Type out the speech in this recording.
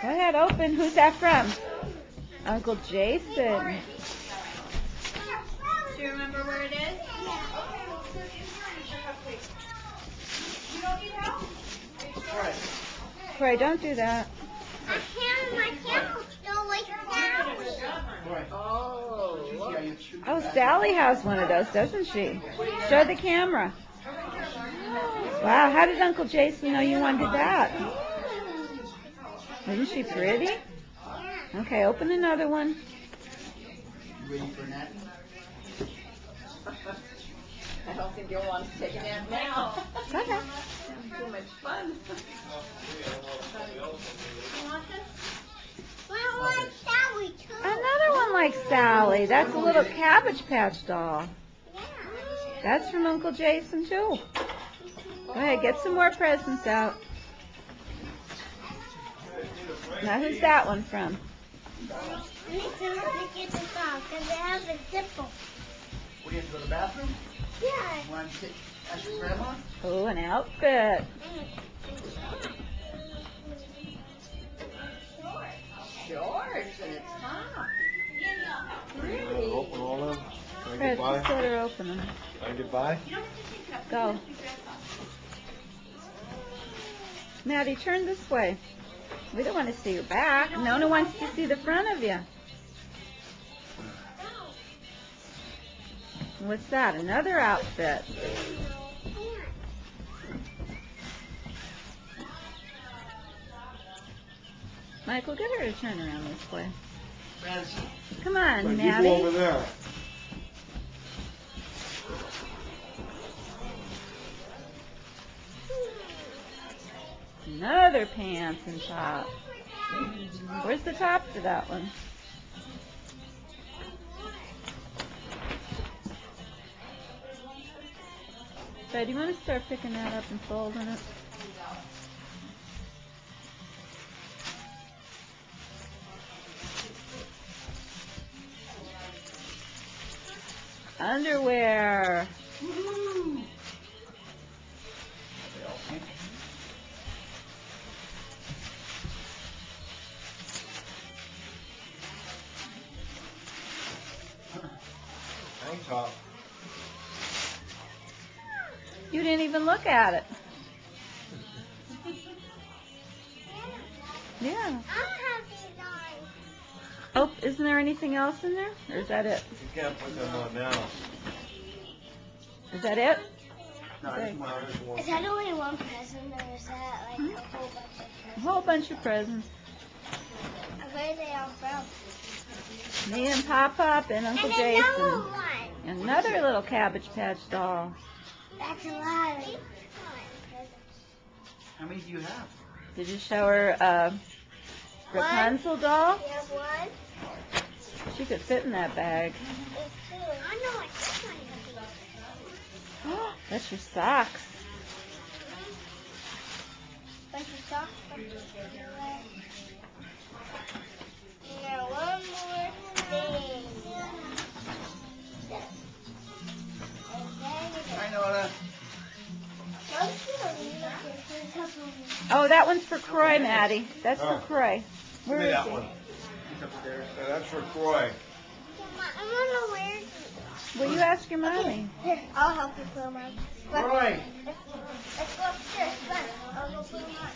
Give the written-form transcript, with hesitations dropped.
Go ahead, open. Who's that from? Uncle Jason. Do you remember where it is? Corey, don't do that. My camel don't like that. Oh, Sally has one of those, doesn't she? Show the camera. Wow, how did Uncle Jason know you wanted that? Isn't she pretty? Okay, open another one. Ready for a nap? I don't think you'll want to take a nap now. Okay. Too much fun. You want this? Well, like Sally too. Another one like Sally. That's a little Cabbage Patch doll. Yeah. That's from Uncle Jason, too. Go ahead, get some more presents out. Now, who's that one from? I need to get this off because it has a dimple. We have to go to the bathroom? Yeah. Want to ask your grandma? Oh, an outfit. Shorts and it's hot. Pretty. Open all of them. Can I Fred, get by? just let her open them. Can I get by? Go. Maddie, turn this way. We don't want to see your back. Nona wants to see the front of you. What's that? Another outfit. Michael, get her to turn around this way. Francie. Come on, You go Maddie. over there. Another pants and top. Where's the top for that one? Fred, you want to start picking that up and folding it? Underwear. Tank top. You didn't even look at it. Yeah. I have these on. Oh, isn't there anything else in there? Or is that it? You can't put them on now. Is that it? No, Okay. there's one. There's one. Is that only one present or is that like a whole bunch of presents? A whole bunch of presents. Where are they all from? Me and Pop-Pop and Uncle And Jason. another one. Another little Cabbage Patch doll. That's a lot of presents. How many do you have? Did you show her Rapunzel doll? You have one? She could fit in that bag. There's two. I know, I think I have That's your socks. bunch of socks, bunch of underwear. Now one more thing. I know that. Oh, that one's for Croy, Maddie. That's for Croy. Where Give me is that he? one. He's upstairs. That's for Croy. I want to wear these. Will you ask your mommy? Here, I'll help you put them on. Roy. Let's go upstairs. Come on. I'll go put them on.